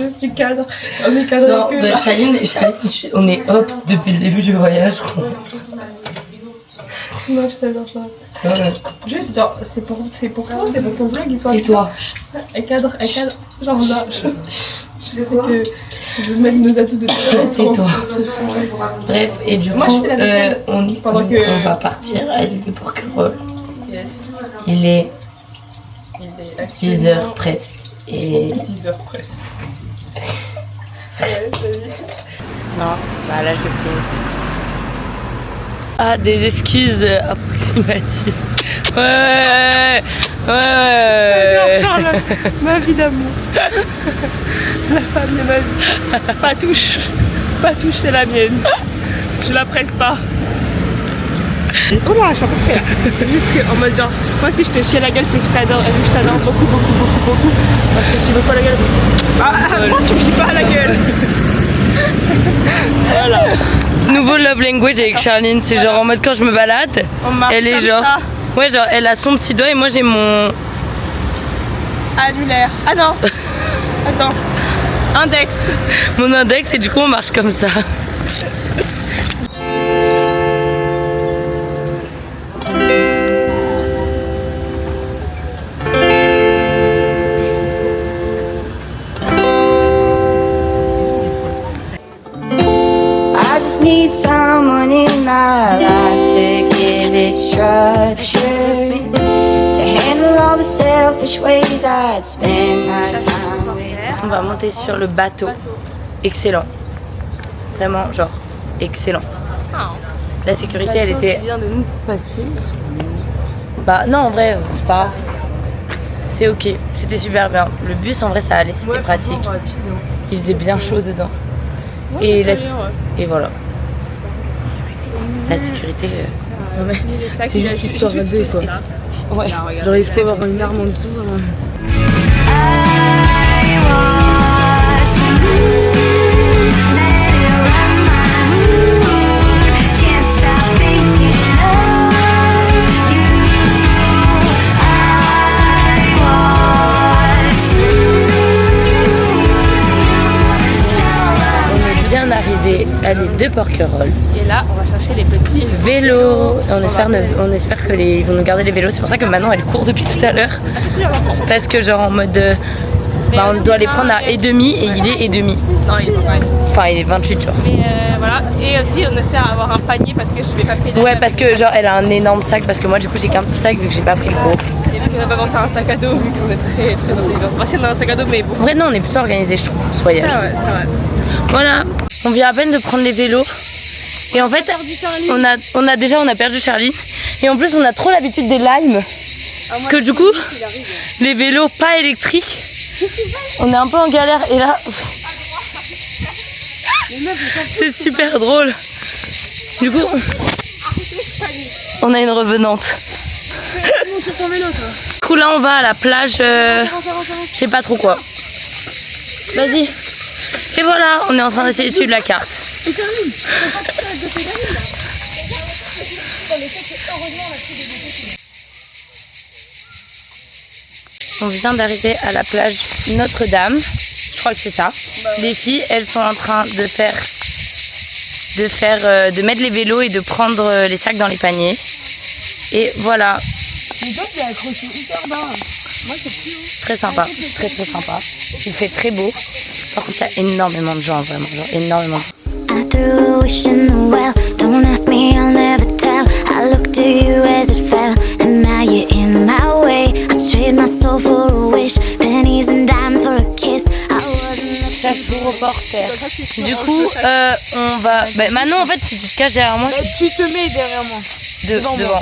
Juste du cadre. On est cadre. Non, bah, Charline, on est hops depuis le début du voyage. Non, je t'adore, Charles. Ouais. Juste, genre, c'est pour toi, c'est pour ton vlog, il soit. Tais-toi. Un cadre, genre là. Je sais que je vais mettre nos atouts de tais-toi. Bref, et du coup, on va partir à l'île de Porquerolles. Yes. Il est 10h presque. Et 10h presque. Ouais, salut. non, bah là je fais. Ah, des excuses approximatives. Ouais. Charles, ma vie d'amour. La femme de ma vie. Patouche, c'est la mienne. Je la prête pas. Oh non, je suis pas prête. C'est juste qu'en mode genre, moi si je te chie la gueule, c'est que je t'adore beaucoup. Moi je te chie beaucoup à la gueule. Ah, moi tu me chies pas à la gueule. Voilà. Nouveau love language avec Charline, c'est genre en mode quand je me balade, elle est genre. Ça. Ouais, genre elle a son petit doigt et moi j'ai mon. Annulaire. Ah non. Attends. Index. Mon index et du coup on marche comme ça. Need someone in my life to give it structure, to handle all the selfish ways I'd spend my time with. On va monter sur le bateau. Excellent. Vraiment, genre, excellent. La sécurité, elle était. Vient de nous passer. Bah non, en vrai, c'est pas grave. C'est ok, c'était super bien. Le bus, en vrai, ça allait, c'était pratique. Il faisait bien chaud dedans. Et, et voilà. La sécurité. Non mais c'est juste histoire à deux quoi. Ouais. Genre il faut avoir une arme en dessous. Arrivé à l'île de Porquerolles. Et là, on va chercher les petits vélos. On espère que ils vont nous garder les vélos. C'est pour ça que maintenant elle court depuis tout à l'heure. Parce que genre en mode, bah, on doit les prendre à et demi et il est et demi. Non, il est pas mal. Enfin, il est 28 genre. Mais voilà. Et aussi, on espère avoir un panier parce que je vais pas pédaler. Ouais, parce que genre elle a un énorme sac. Parce que moi du coup j'ai qu'un petit sac vu que j'ai pas pris le gros. Et vu qu'on n'a pas pensé à un sac à dos, vu qu'on est très intelligent. Moi aussi on a un sac à dos, mais bon. En vrai non, on est plutôt organisé je trouve ce voyage. Ah ouais, c'est vrai. Voilà, on vient à peine de prendre les vélos et en fait on a perdu Charlie et en plus on a trop l'habitude des limes que du coup les vélos pas électriques on est un peu en galère et là c'est super drôle. Du coup on a une revenante. Du coup là on va à la plage, je sais pas trop quoi. Vas-y. Et voilà, on est en train d'essayer de suivre la carte. On vient d'arriver à la plage Notre-Dame. Je crois que c'est ça. Les filles, elles sont en train de mettre les vélos et de prendre les sacs dans les paniers. Et voilà. Très sympa, très sympa. Il fait très beau. Par contre, il y a énormément de gens, vraiment, genre énormément de gens. I threw a wish in the well. Don't ask me, I'll never tell. I looked at you as it fell, and now you're in my way. I trade my soul for a wish, pennies and dimes for a kiss. I wasn't Chef de reporter. Du coup, on va. Bah, Manon, en fait, si tu te caches derrière moi, Tu te mets derrière moi. devant.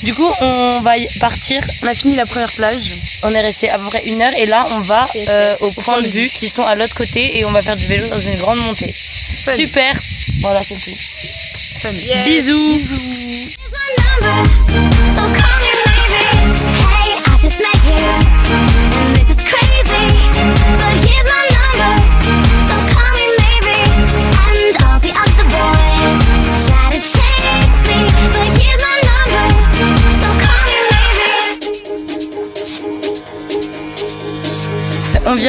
Du coup, on va partir. On a fini la première plage. On est resté à peu près 1 heure et là, on va au point de vue qui sont à l'autre côté et on va faire du vélo dans une grande montée. Super. Voilà, c'est tout. Yes. Bisous.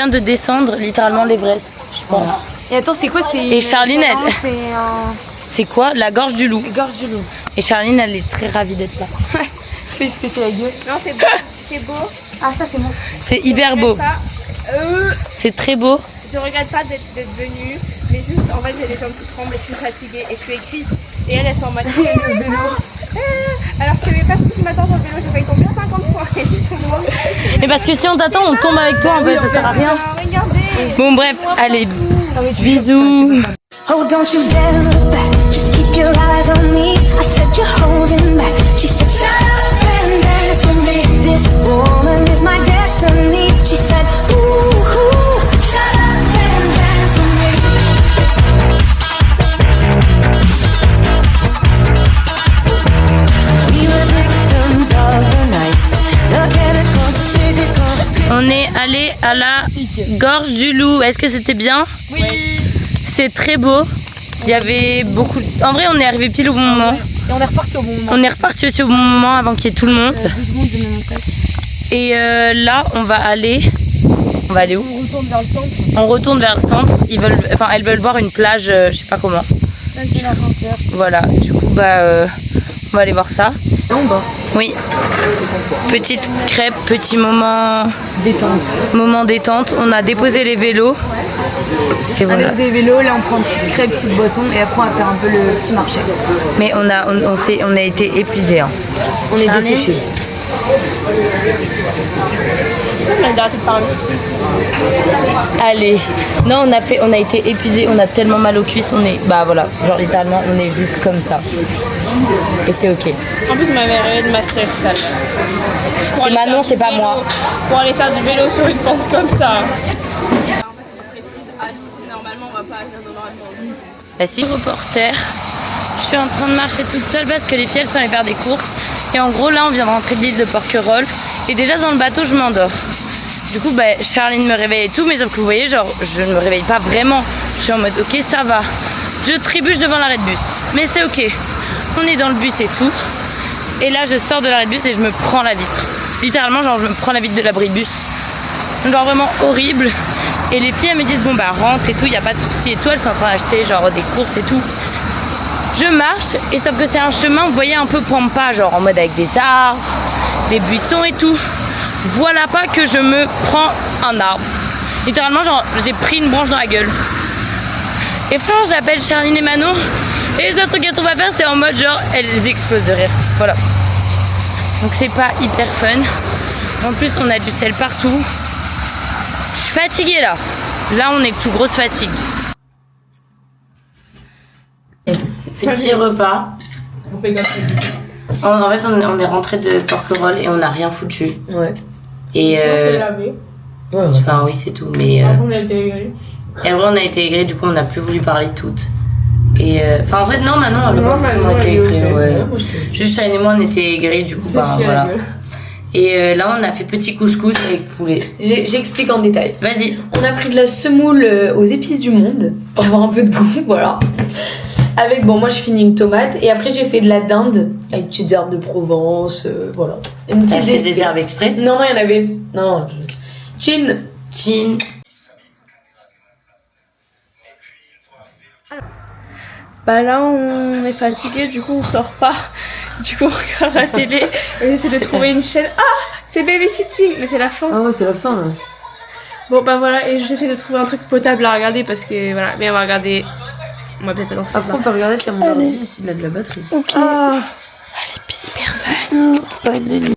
vient de descendre littéralement l'Everest, je pense. Voilà. Et attends, c'est quoi? Et Charline, elle... C'est un... C'est quoi? La gorge du loup. Gorge du loup. Et Charline, elle est très ravie d'être là. Fais se péter la gueule. Non, c'est beau. C'est beau. Ah, ça, c'est moi. C'est hyper beau. C'est très beau. Je regrette pas d'être venue, mais juste en fait j'ai les jambes qui tremblent et je suis fatiguée et je suis écrite. Et elle s'en m'a dit le vélo. Alors que je pas ce qui m'attend sur le vélo, j'ai failli tomber 50 fois. Mais parce que si on t'attend, on tombe avec toi en fait, ça sert à rien. Regardez. Bon bref, allez, bisous. Oh, don't you dare look back. Just keep your eyes on me. I said you're holding back. She said, shut up and dance with me. This woman is my destiny. She said, ooh, shut up and dance with me. We were victims of the night. The chemical, physical. On est allé à la gorge du loup. Est-ce que c'était bien? Oui. C'est très beau. Il y avait beaucoup. En vrai, on est arrivé pile au bon moment. Et on est reparti au bon moment. On est reparti aussi au bon moment avant qu'il y ait tout le monde. 2 secondes de mon sac. Et là, on va aller. On va aller où? On retourne vers le centre. On retourne vers le centre. Elles veulent voir une plage, je sais pas comment. Voilà. Du coup, on va aller voir ça. Oui. Petite crêpe, petit moment détente. On a déposé les vélos. Et On voilà. a posé les vélos, là on prend une petite crêpe, petite boisson et après on va faire un peu le petit marché. Mais on a été épuisés. Hein. On est Charline. desséchés. Allez. Non, on a été épuisés, on a tellement mal aux cuisses, voilà, genre littéralement, on est juste comme ça. Et c'est ok. En plus, je m'avais réveillée de ma stress. C'est Manon, c'est pas moi. Pour aller faire du vélo sur une pente comme ça. Normalement, on va pas agir dans le Bah si, reporter. Je suis en train de marcher toute seule parce que les filles elles sont allées faire des courses. Et en gros, là, on vient de rentrer de l'île de Porquerolles. Et déjà dans le bateau, je m'endors. Du coup, Charline me réveille et tout, mais sauf que vous voyez, genre, je ne me réveille pas vraiment. Je suis en mode, ok, ça va. Je trébuche devant l'arrêt de bus. Mais c'est ok. On est dans le bus et tout. Et là, je sors de l'arrêt de bus et je me prends la vitre. Littéralement, genre, je me prends la vitre de l'abri de bus. Genre, vraiment horrible. Et les filles, elles me disent, bon, rentre et tout, il n'y a pas de souci et tout. Elles sont en train d'acheter, genre, des courses et tout. Je marche, et sauf que c'est un chemin, vous voyez, un peu pampa, genre, en mode avec des arbres, des buissons et tout. Voilà pas que je me prends un arbre. Littéralement, genre, j'ai pris une branche dans la gueule. Et franchement, j'appelle Charline et Manon. Et les autres trucs qu'elles trouvent à faire, c'est en mode genre, elles explosent de rire. Voilà. Donc c'est pas hyper fun. En plus, on a du sel partout. Je suis fatiguée là. Là, on est toute grosse fatigue. Petit repas. On fait comme ça. En fait, on est rentré de Porquerolles et on n'a rien foutu. Ouais. Et On s'est lavé. enfin oui, c'est tout. Mais On a été aigris. et après on a été aigris, du coup on n'a plus voulu parler toutes. Et enfin en fait non, Manon elle a pas forcément été aigrie. Ouais. Juste Charline et moi on était aigris, du coup voilà. Et là on a fait petit couscous avec poulet. J'explique en détail. Vas-y. On a pris de la semoule aux épices du monde pour avoir un peu de goût, voilà. Avec, moi je finis une tomate et après j'ai fait de la dinde avec petites herbes de Provence, voilà. Une T'as petite fait des herbes exprès? Non, il y en avait. Non. Chin. Bah là on est fatigué, du coup on sort pas. Du coup on regarde la télé et on essaie de trouver une chaîne. Ah, c'est Babysitting, mais c'est la fin. Ah ouais, c'est la fin là. Bon voilà, et j'essaie de trouver un truc potable à regarder parce que voilà, mais on va regarder. On va peut-être pas dans ce Après on peut regarder si mon ordi s'il a de la batterie. Ok. Ah. Allez, bisous, merveille. Bisous, bonne nuit.